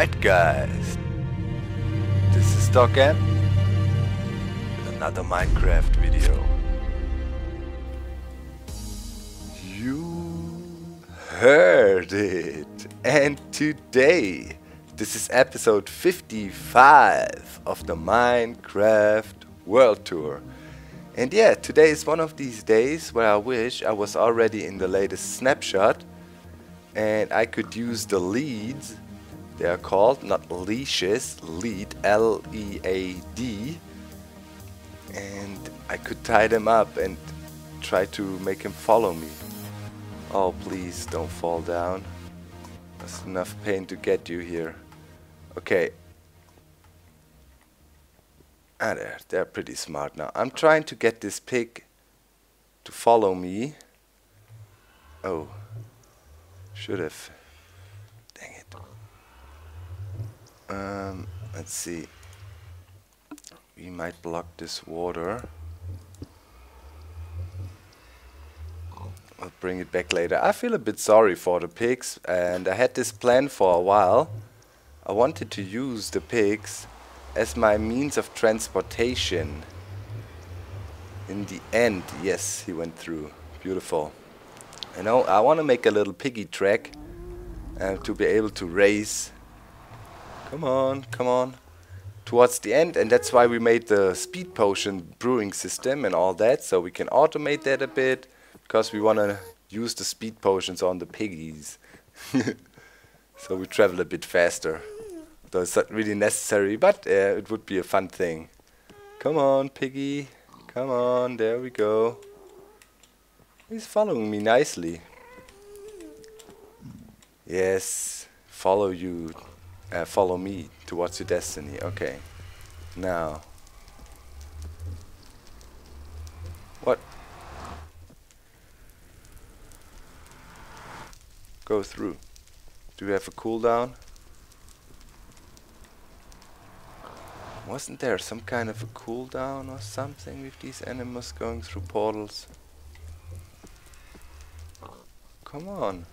Alright guys, this is Doc M with another Minecraft video. You heard it! And today, this is episode 55 of the Minecraft World Tour. And yeah, today is one of these days where I wish I was already in the latest snapshot and I could use the leads. They are called, not leashes, lead, L-E-A-D, and I could tie them up and try to make him follow me. Oh, please don't fall down. There's enough pain to get you here. Okay. Ah, they're pretty smart now. I'm trying to get this pig to follow me. Oh, should have. Dang it. Let's see. We might block this water. I'll bring it back later. I feel a bit sorry for the pigs, and I had this plan for a while. I wanted to use the pigs as my means of transportation. In the end, yes, he went through. Beautiful. You know, I want to make a little piggy track to be able to race. Come on, come on. Towards the end, and that's why we made the speed potion brewing system and all that, so we can automate that a bit, because we want to use the speed potions on the piggies. So we travel a bit faster. Though it's not really necessary, but it would be a fun thing. Come on, piggy. Come on, there we go. He's following me nicely. Yes, follow you. Follow me towards your destiny. Okay. Now. What? Go through. Do we have a cooldown? Wasn't there some kind of a cooldown or something with these animals going through portals? Come on.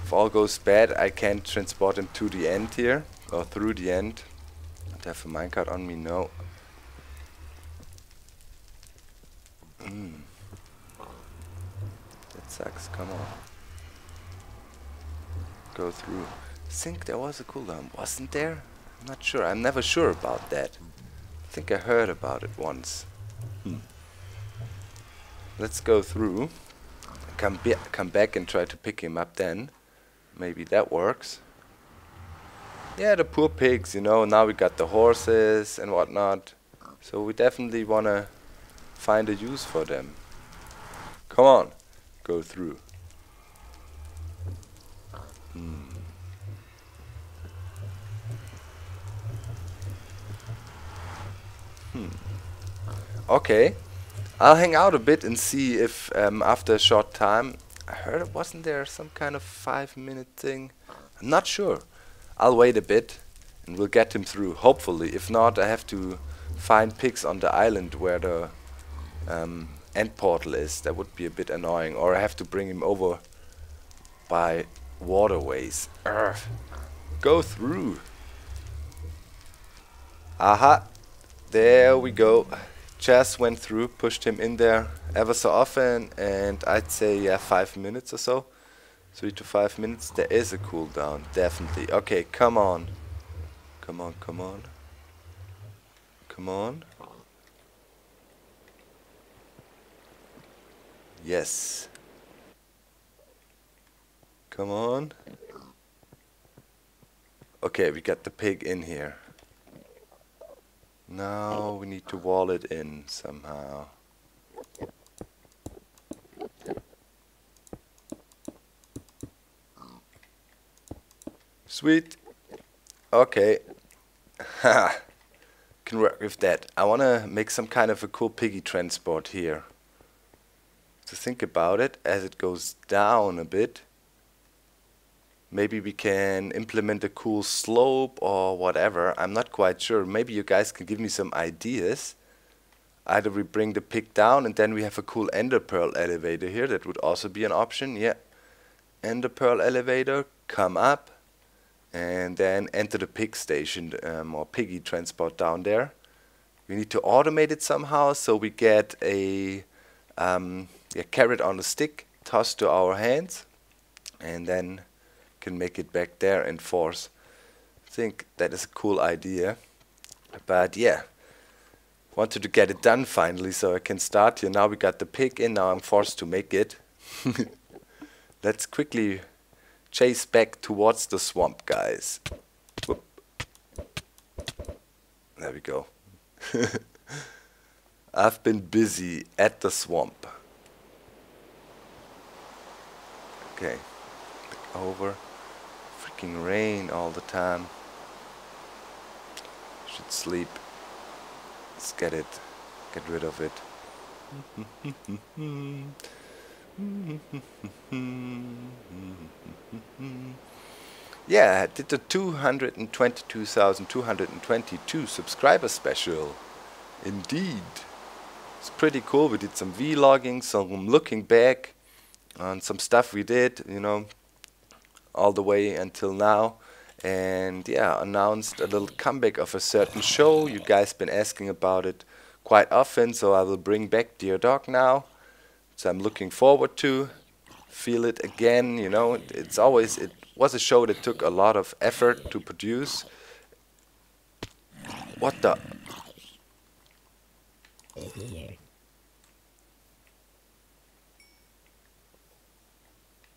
If all goes bad, I can't transport him to the end here, or through the end. Don't have a minecart on me, no. That sucks, come on. Go through. I think there was a cooldown, wasn't there? I'm not sure, I'm never sure about that. I think I heard about it once. Let's go through. Come back and try to pick him up then. Maybe that works. Yeah, the poor pigs, you know, now we got the horses and whatnot. So we definitely want to find a use for them. Come on, go through. Okay, I'll hang out a bit and see if after a short time, I heard, wasn't there some kind of 5-minute thing? I'm not sure. I'll wait a bit and we'll get him through, hopefully. If not, I have to find pigs on the island where the end portal is. That would be a bit annoying. Or I have to bring him over by waterways. Urgh. Go through. Aha. There we go. Just went through, pushed him in there ever so often, and I'd say, yeah, 5 minutes or so. 3 to 5 minutes. There is a cooldown, definitely. Okay, come on. Come on, come on. Come on. Yes. Come on. Okay, we got the pig in here. Now we need to wall it in somehow. Sweet. Okay. Ha. Can work with that. I want to make some kind of a cool piggy transport here. To think about it, as it goes down a bit, maybe we can implement a cool slope or whatever. I'm not quite sure. Maybe you guys can give me some ideas. Either we bring the pig down and then we have a cool ender pearl elevator here. That would also be an option. Yeah. Ender pearl elevator come up, and then enter the pig station or piggy transport down there. We need to automate it somehow, so we get a carrot on a stick tossed to our hands, and then can make it back there and force. I think that is a cool idea, but yeah, wanted to get it done finally so I can start here. Now we got the pig in, now I'm forced to make it. Let's quickly chase back towards the swamp, guys. Whoop. There we go. I've been busy at the swamp. Okay, over. Freaking rain all the time. Should sleep. Let's get rid of it. Yeah, I did the 222,222 subscriber special. Indeed. It's pretty cool. We did some vlogging, some looking back on some stuff we did, you know, all the way until now. And yeah, announced a little comeback of a certain show. You guys been asking about it quite often, so I will bring back Dear Dog now. So I'm looking forward to feel it again, you know. It was a show that took a lot of effort to produce. What the?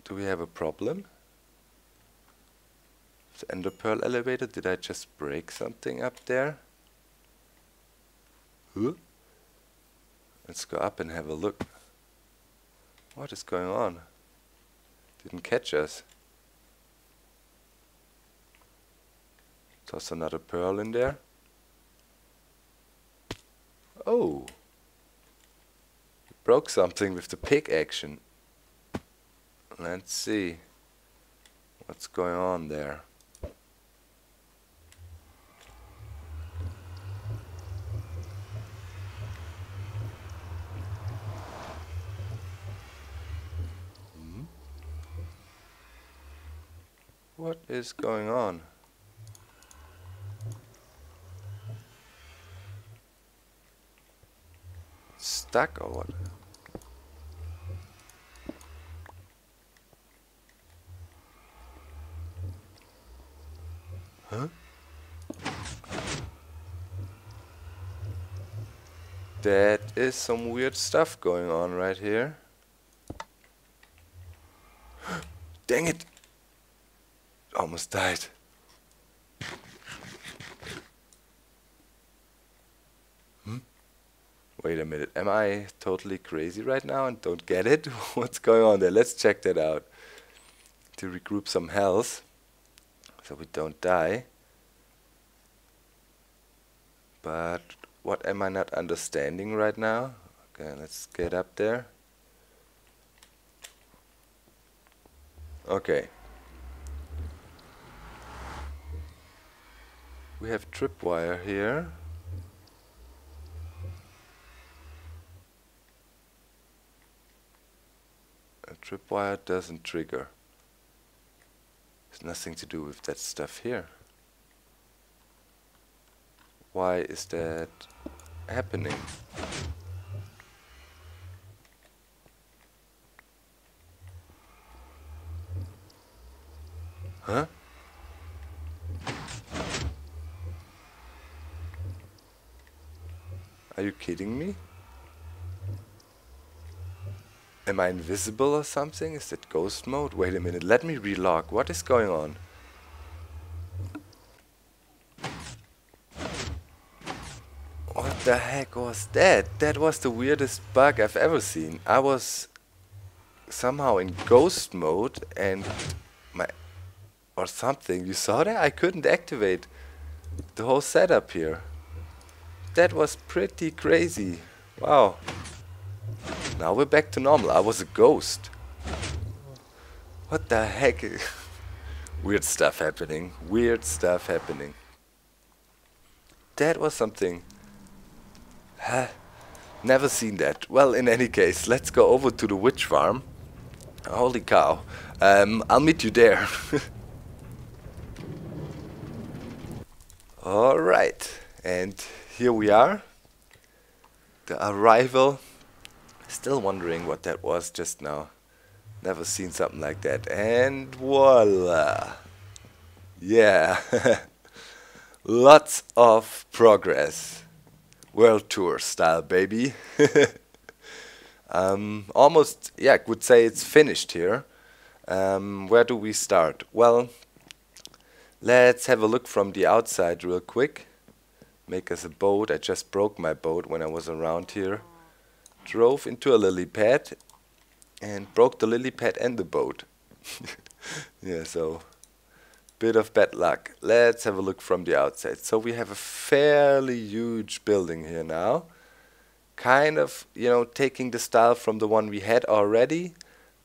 Do we have a problem? The Ender Pearl elevator, did I just break something up there? Huh? Let's go up and have a look. What is going on? Didn't catch us. Toss another pearl in there. Oh! Broke something with the pig action. Let's see what's going on there. What is going on? Stuck or what? Huh? That is some weird stuff going on right here. Dang it! Almost died. Wait a minute, am I totally crazy right now and don't get it? What's going on there? Let's check that out. To regroup some health, so we don't die. But what am I not understanding right now? Okay, let's get up there. Okay. We have tripwire here. A tripwire doesn't trigger. There's nothing to do with that stuff here. Why is that happening? Huh? Are you kidding me? Am I invisible or something? Is that ghost mode? Wait a minute, let me relog. What is going on? What the heck was that? That was the weirdest bug I've ever seen. I was somehow in ghost mode and or something. You saw that? I couldn't activate the whole setup here. That was pretty crazy. Wow. Now we're back to normal. I was a ghost. What the heck? Weird stuff happening. Weird stuff happening. That was something. Huh? Never seen that. Well, in any case, let's go over to the witch farm. Holy cow. I'll meet you there. Alright, and here we are. The arrival. Still wondering what that was just now. Never seen something like that. And voila! Yeah, lots of progress. World tour style, baby. Almost, yeah, I would say it's finished here. Where do we start? Well, let's have a look from the outside real quick. Make us a boat. I just broke my boat when I was around here. Drove into a lily pad and broke the lily pad and the boat. Yeah, so bit of bad luck. Let's have a look from the outside. So we have a fairly huge building here now. Kind of, taking the style from the one we had already,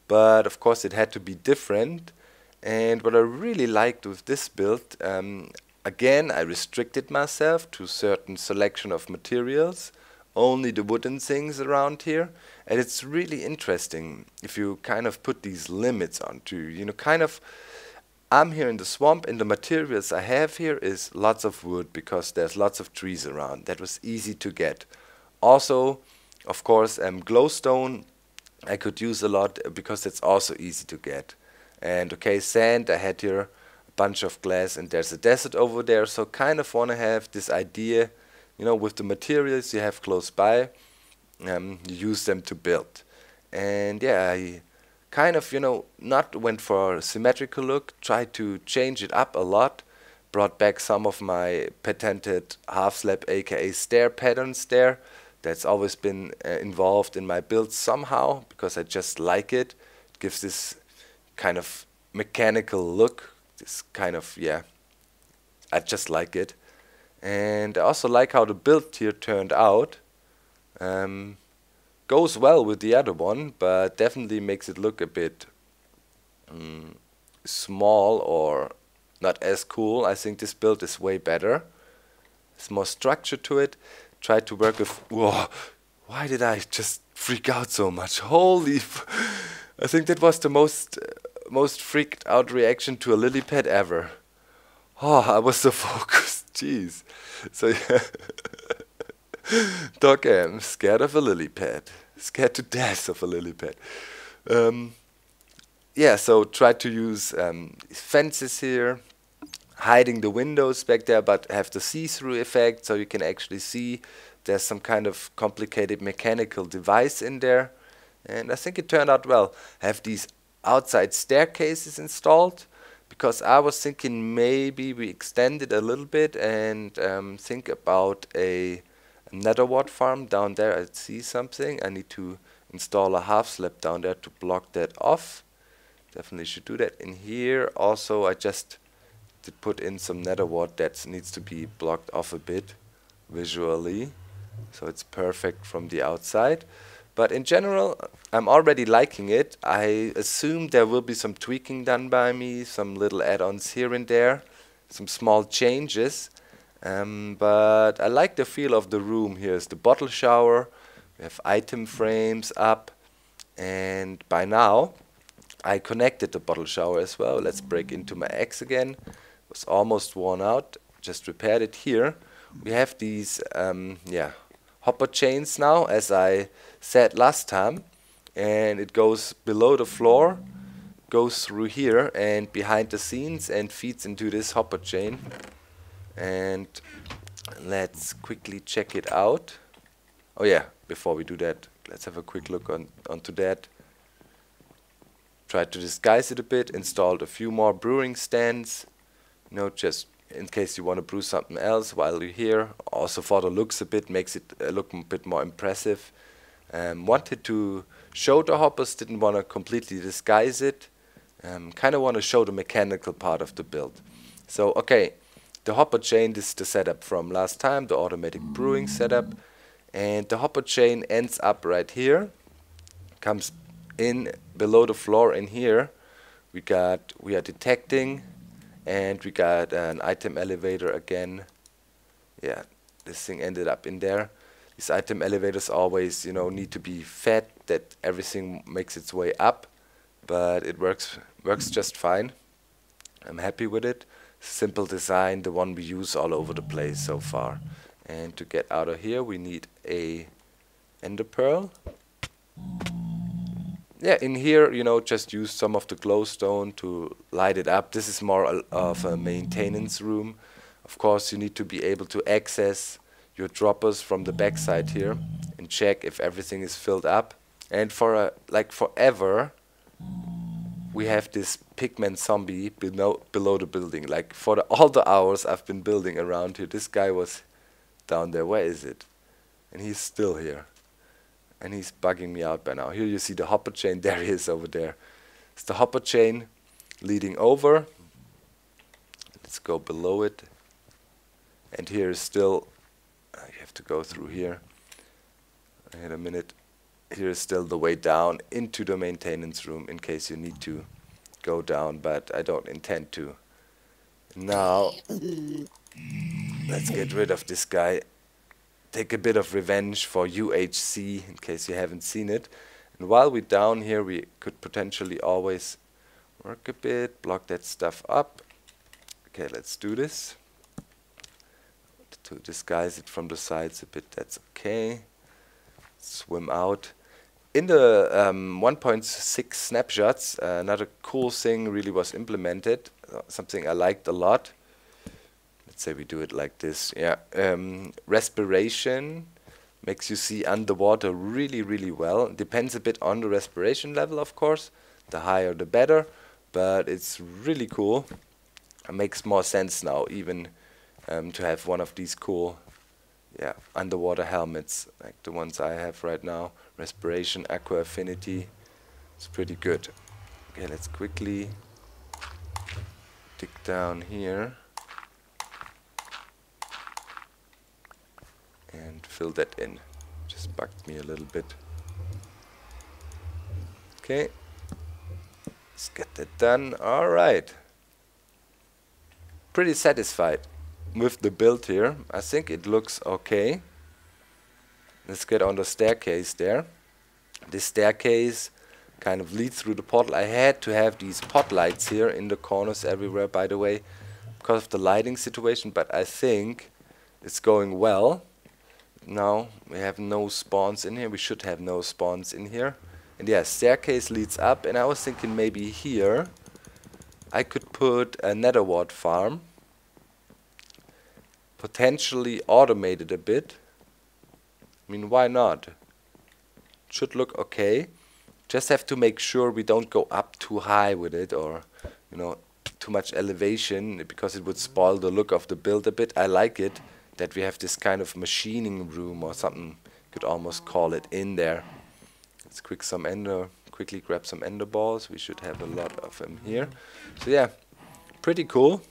but of course it had to be different. And what I really liked with this build, again, I restricted myself to a certain selection of materials, only the wooden things around here. And it's really interesting if you kind of put these limits onto, I'm here in the swamp and the materials I have here is lots of wood because there's lots of trees around. That was easy to get. Also, of course, glowstone I could use a lot because it's also easy to get. And okay, sand, I had here a bunch of glass and there's a desert over there, so kind of want to have this idea, with the materials you have close by, you use them to build. And yeah, I kind of, not went for a symmetrical look, tried to change it up a lot, brought back some of my patented half slab aka stair patterns there. That's always been involved in my builds somehow because I just like it. It gives this kind of mechanical look, this kind of, yeah, I just like it. And I also like how the build here turned out. Goes well with the other one, but definitely makes it look a bit small or not as cool. I think this build is way better. There's more structure to it. Try to work with... Whoa, why did I just freak out so much? Holy... I think that was the most freaked out reaction to a lily pad ever. Oh, I was so focused. Jeez. So yeah. Dog am scared of a lily pad. Scared to death of a lily pad. Yeah, so try to use fences here. Hiding the windows back there, but have the see-through effect so you can actually see there's some kind of complicated mechanical device in there. And I think it turned out well. Have these outside staircases installed because I was thinking maybe we extend it a little bit and think about a nether wart farm down there. I see something. I need to install a half slab down there to block that off. Definitely should do that in here. Also, I just to put in some nether wart that needs to be blocked off a bit visually, so it's perfect from the outside. But in general, I'm already liking it. I assume there will be some tweaking done by me, some little add-ons here and there, some small changes. But I like the feel of the room. Here's the bottle shower. We have item frames up, and by now I connected the bottle shower as well. Let's break into my axe again. Was almost worn out, just repaired it here. We have these hopper chains now, as I said last time, and it goes below the floor, goes through here and behind the scenes and feeds into this hopper chain. And let's quickly check it out. Oh yeah, before we do that, let's have a quick look onto that. Tried to disguise it a bit, installed a few more brewing stands, just in case you want to brew something else while you're here. Also for the looks a bit, makes it look a bit more impressive. Wanted to show the hoppers, didn't want to completely disguise it. Kind of want to show the mechanical part of the build. So, okay, the hopper chain, this is the setup from last time, the automatic brewing setup. And the hopper chain ends up right here, comes in below the floor in here. We are detecting, and we got an item elevator again. Yeah, this thing ended up in there. These item elevators always, need to be fed that everything makes its way up, but it works just fine. I'm happy with it. simple design, the one we use all over the place so far. And to get out of here we need a ender pearl. Yeah, in here, you know, just use some of the glowstone to light it up. This is more of a maintenance room. Of course, you need to be able to access your droppers from the backside here and check if everything is filled up. And for like forever, we have this pigman zombie below the building. Like for all the hours I've been building around here, this guy was down there. Where is it? And he's still here. And he's bugging me out by now. Here you see the hopper chain. There he is over there. It's the hopper chain leading over. Let's go below it. And here is still, you have to go through here. Wait a minute. Here is still the way down into the maintenance room in case you need to go down, but I don't intend to. Now, let's get rid of this guy. Take a bit of revenge for UHC in case you haven't seen it. And while we're down here, we could potentially always work a bit, block that stuff up. Okay, let's do this. To disguise it from the sides a bit, that's okay. Swim out. In the 1.6 snapshots, another cool thing really was implemented, something I liked a lot. Let's say we do it like this. Yeah, respiration makes you see underwater really, really well. Depends a bit on the respiration level, of course. The higher, the better. But it's really cool. It makes more sense now, even to have one of these cool, underwater helmets like the ones I have right now. Respiration, aqua affinity. It's pretty good. Okay, let's quickly dig down here. And fill that in. Just bugged me a little bit. Okay. Let's get that done. Alright. Pretty satisfied with the build here. I think it looks okay. Let's get on the staircase there. This staircase kind of leads through the portal. I had to have these pot lights here in the corners everywhere, by the way, because of the lighting situation, but I think it's going well. Now we have no spawns in here. We should have no spawns in here. And yeah, staircase leads up, and I was thinking maybe here I could put a nether wart farm, potentially automate it a bit. I mean, why not? Should look okay. Just have to make sure we don't go up too high with it, or you know, too much elevation, because it would spoil the look of the build a bit. I like it that we have this kind of machining room or something, you could almost call it, in there. Let's quickly grab some ender balls. We should have a lot of them here. So yeah, pretty cool.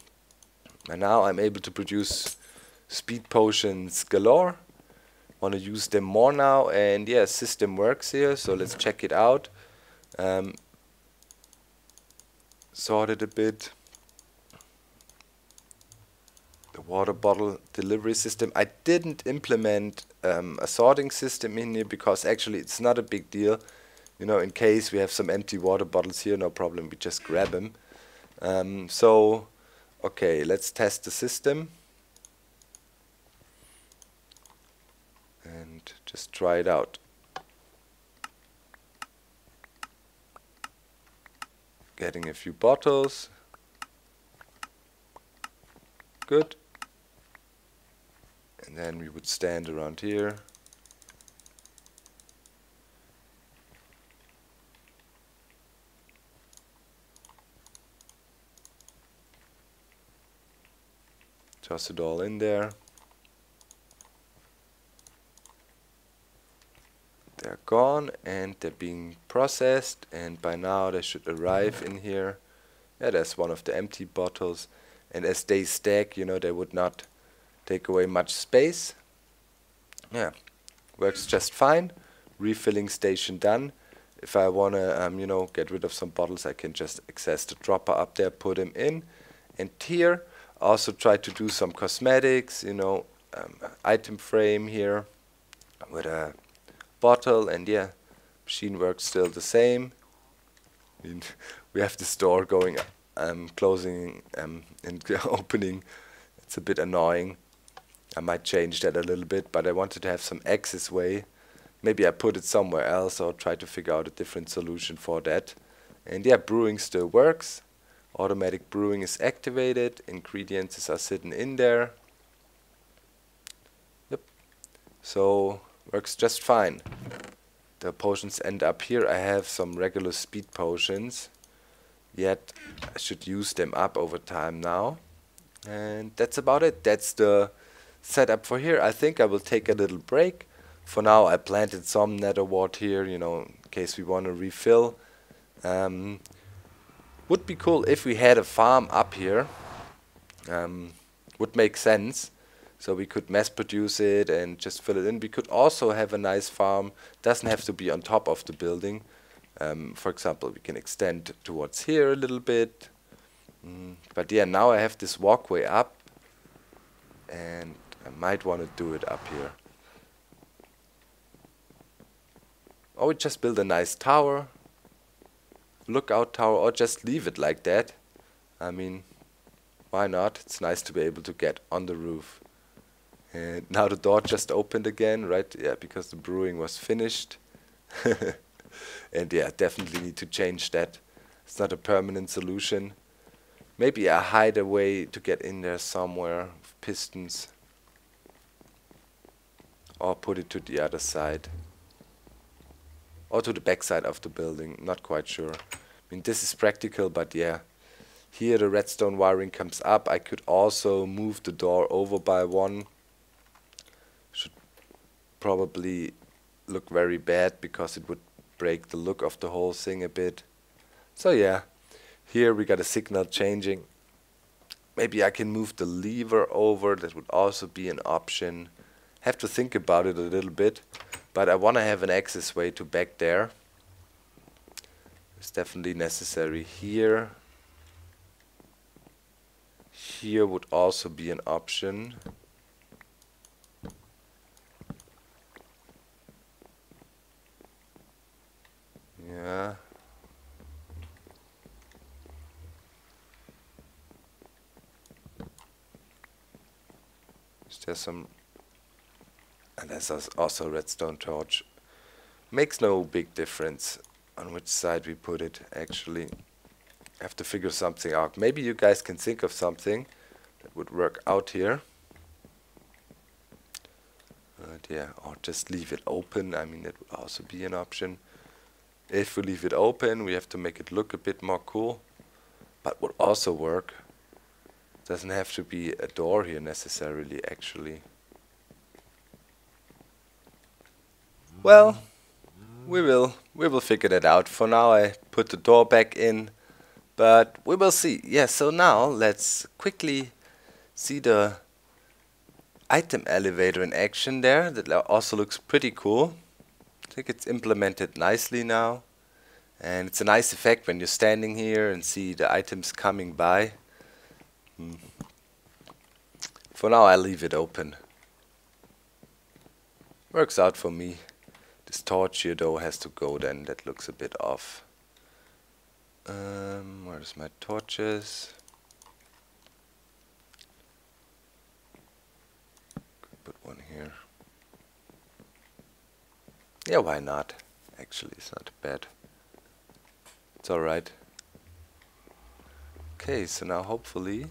And now I'm able to produce speed potions galore. Want to use them more now, and yeah, system works here, so let's check it out. Sort it a bit. The water bottle delivery system. I didn't implement a sorting system in here because actually it's not a big deal. You know, in case we have some empty water bottles here, no problem, we just grab them. So, okay, let's test the system. And just try it out. Getting a few bottles. Good. And then we would stand around here. Toss it all in there. They're gone and they're being processed, and by now they should arrive in here. Yeah, there's one of the empty bottles, and as they stack, you know, they would not take away much space. Yeah, works just fine. Refilling station done. If I wanna, you know, get rid of some bottles, I can just access the dropper up there, put them in, and here also try to do some cosmetics. You know, item frame here with a bottle, and yeah, machine works still the same. I mean, we have the store going closing and opening. It's a bit annoying. I might change that a little bit, but I wanted to have some access way. Maybe I put it somewhere else or try to figure out a different solution for that. And yeah, brewing still works. Automatic brewing is activated. Ingredients are sitting in there. Yep. So works just fine. The potions end up here. I have some regular speed potions. Yet I should use them up over time now. And that's about it. That's the setup for here. I think I will take a little break. For now I planted some nether wart here, you know, in case we want to refill. Would be cool if we had a farm up here. Would make sense. So we could mass produce it and just fill it in. We could also have a nice farm. Doesn't have to be on top of the building. For example, we can extend towards here a little bit. But yeah, now I have this walkway up. And I might want to do it up here. Or we just build a nice tower. Lookout tower, or just leave it like that. I mean, why not? It's nice to be able to get on the roof. And now the door just opened again, right? Yeah, because the brewing was finished. And yeah, definitely need to change that. It's not a permanent solution. Maybe I hide a way to get in there somewhere. Pistons. Or put it to the other side. Or to the back side of the building. Not quite sure. I mean, this is practical, but yeah. Here the redstone wiring comes up. I could also move the door over by one. Should probably look very bad because it would break the look of the whole thing a bit. So yeah, here we got a signal changing. Maybe I can move the lever over. That would also be an option. Have to think about it a little bit, but I want to have an access way to back there. It's definitely necessary here. Here would also be an option. Yeah. Is there some... And there's also a redstone torch. Makes no big difference on which side we put it, actually. I have to figure something out. Maybe you guys can think of something that would work out here. But yeah, or just leave it open. I mean, that would also be an option. If we leave it open, we have to make it look a bit more cool. But would also work. Doesn't have to be a door here necessarily, actually. Well, we will figure that out. For now I put the door back in, but we will see. Yeah, so now let's quickly see the item elevator in action there. That also looks pretty cool. I think it's implemented nicely now. And it's a nice effect when you're standing here and see the items coming by. For now I'll leave it open. Works out for me. This torch here though has to go then, that looks a bit off. Where's my torches? Could put one here. Yeah, why not? Actually, it's not bad. It's alright. Okay, so now hopefully...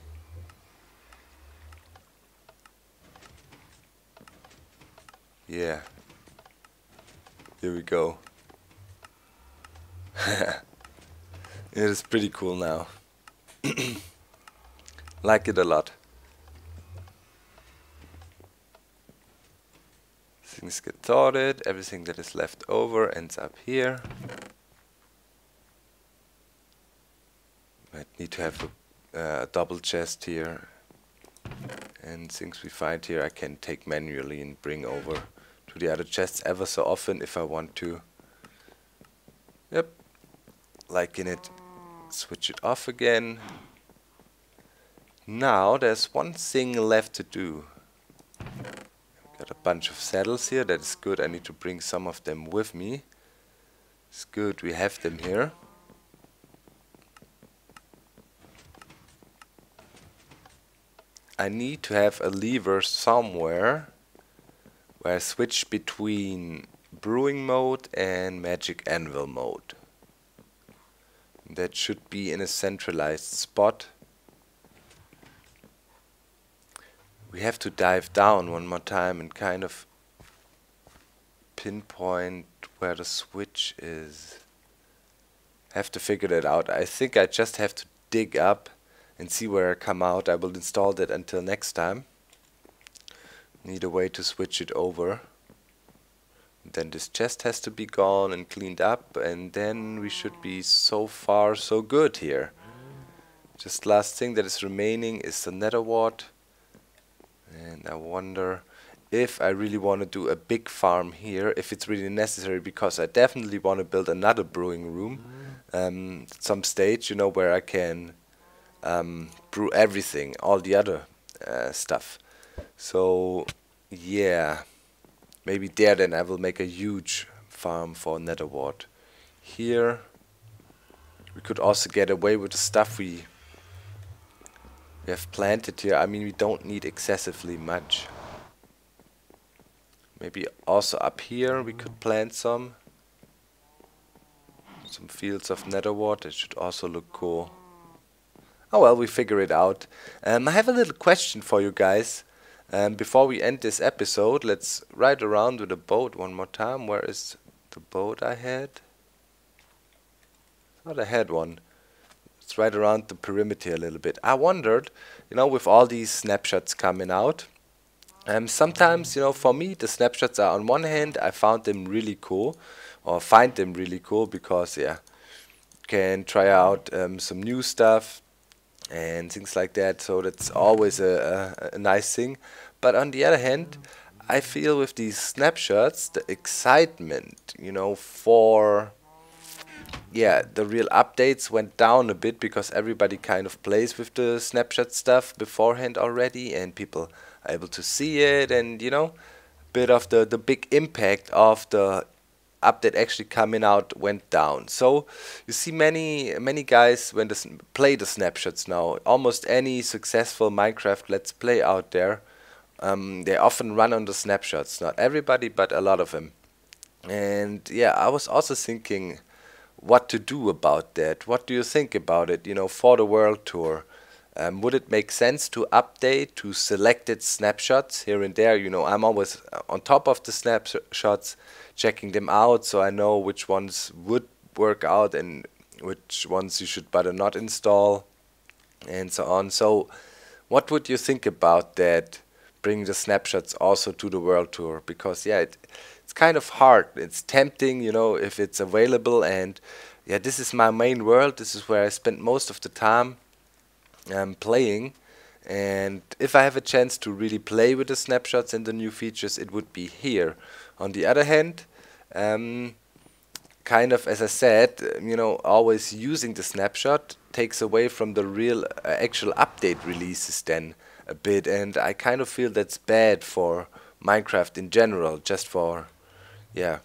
Yeah. Here we go. It is pretty cool now. Like it a lot. Things get sorted, everything that is left over ends up here. Might need to have a double chest here. And things we find here I can take manually and bring over to the other chests ever so often if I want to. Yep. Liking it. Switch it off again. Now there's one thing left to do. Got a bunch of saddles here, that is good. I need to bring some of them with me. It's good we have them here. I need to have a lever somewhere where I switch between brewing mode and magic anvil mode. That should be in a centralized spot. We have to dive down one more time and kind of pinpoint where the switch is. Have to figure that out. I think I just have to dig up and see where I come out. I will install that until next time. Need a way to switch it over. Then this chest has to be gone and cleaned up, and then we should be so far so good here. Just last thing that is remaining is the nether wart. And I wonder if I really want to do a big farm here, if it's really necessary, because I definitely want to build another brewing room at some stage, you know, where I can brew everything, all the other stuff. So yeah, maybe there then I will make a huge farm for nether wart. Here we could also get away with the stuff we have planted here. I mean, we don't need excessively much. Maybe also up here we could plant some fields of nether wart. It should also look cool. Oh well, we figure it out. I have a little question for you guys. Before we end this episode, let's ride around with a boat one more time. Where is the boat I had? I thought I had one. Let's ride around the perimeter a little bit. I wondered, you know, with all these snapshots coming out, sometimes, you know, for me, the snapshots are on one hand, I found them really cool, or find them really cool, because, yeah, can try out some new stuff and things like that, so that's always a nice thing. But on the other hand, I feel with these snapshots, the excitement, you know, for the real updates went down a bit, because everybody kind of plays with the snapshot stuff beforehand already, and people are able to see it, and you know, a bit of the big impact of the update actually coming out went down. So you see many guys when they play the snapshots now, almost any successful Minecraft Let's Play out there, they often run on the snapshots. Not everybody, but a lot of them. And yeah, I was also thinking what to do about that. What do you think about it, you know, for the world tour? Would it make sense to update to selected snapshots here and there? You know, I'm always on top of the snapshots, checking them out, so I know which ones would work out and which ones you should better not install, and so on. So what would you think about that, bring the snapshots also to the world tour? Because yeah, it's kind of hard. It's tempting, you know, if it's available, and yeah, this is my main world. This is where I spend most of the time playing, and if I have a chance to really play with the snapshots and the new features, it would be here. On the other hand, kind of, as I said, you know, always using the snapshot takes away from the real actual update releases then a bit, and I kind of feel that's bad for Minecraft in general, just for, yeah,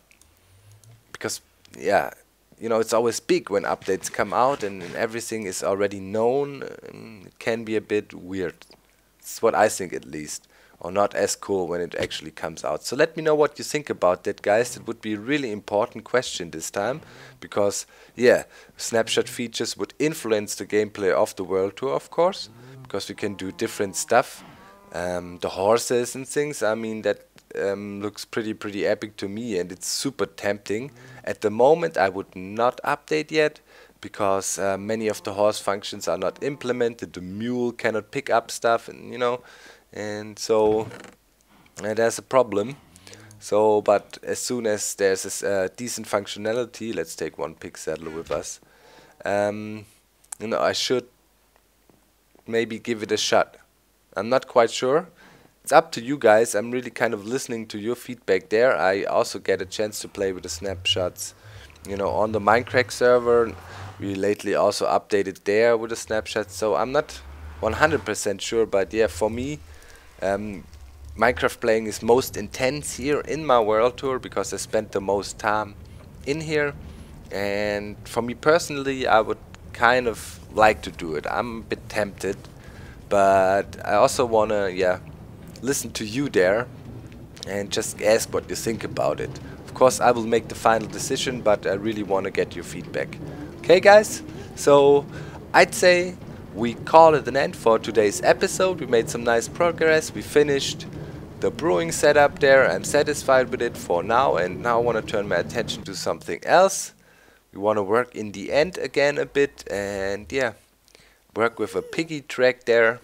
because, yeah, you know, it's always big when updates come out and everything is already known. It can be a bit weird. It's what I think, at least, or not as cool when it actually comes out. So let me know what you think about that, guys. It would be a really important question this time, because yeah, snapshot features would influence the gameplay of the world tour, of course, because we can do different stuff. The horses and things, I mean, that looks pretty epic to me, and it's super tempting. At the moment I would not update yet, because many of the horse functions are not implemented. The mule cannot pick up stuff, and you know, and so there's a problem. So, but as soon as there's this decent functionality, let's take one pig saddle with us, you know, I should maybe give it a shot. I'm not quite sure. It's up to you guys. I'm really kind of listening to your feedback there. I also get a chance to play with the snapshots, you know, on the Minecraft server. We lately also updated there with the snapshots, so I'm not 100% sure, but yeah, for me, Minecraft playing is most intense here in my world tour, because I spent the most time in here, and for me personally, I would kind of like to do it. I'm a bit tempted but I also wanna, yeah, listen to you there and just ask what you think about it. Of course, I will make the final decision, but I really wanna get your feedback. Okay, guys? So I'd say we call it an end for today's episode. We made some nice progress. We finished the brewing setup there. I'm satisfied with it for now, and now I want to turn my attention to something else. We want to work in the end again a bit, and yeah, work with a piggy track there.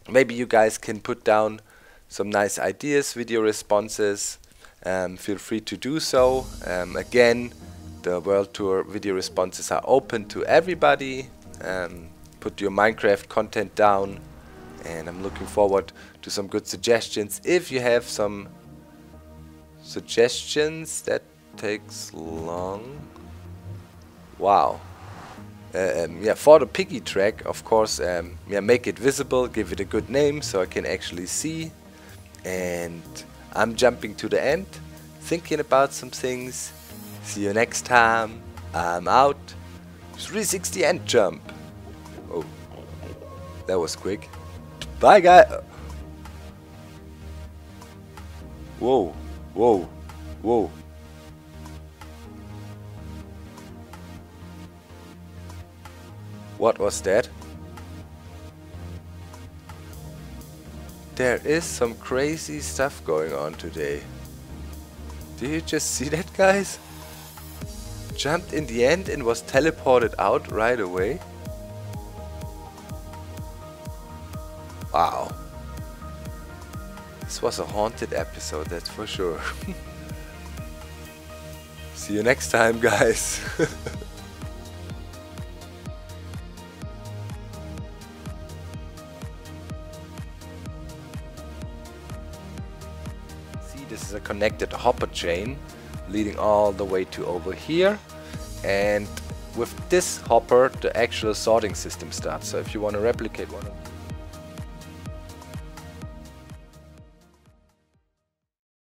Maybe you guys can put down some nice ideas, video responses. Feel free to do so. Again, the World Tour video responses are open to everybody. Put your Minecraft content down, and I'm looking forward to some good suggestions. If you have some suggestions, that takes long. Wow. Yeah, for the piggy track, of course, yeah, make it visible, give it a good name so I can actually see. And I'm jumping to the end, thinking about some things. See you next time. I'm out. 360 end jump. Oh, that was quick. Bye, guys. Whoa, whoa, whoa. What was that? There is some crazy stuff going on today. Did you just see that, guys? Jumped in the end and was teleported out right away. Wow. This was a haunted episode, that's for sure. See you next time, guys. See, this is a connected hopper chain leading all the way to over here, and with this hopper the actual sorting system starts. So if you want to replicate one of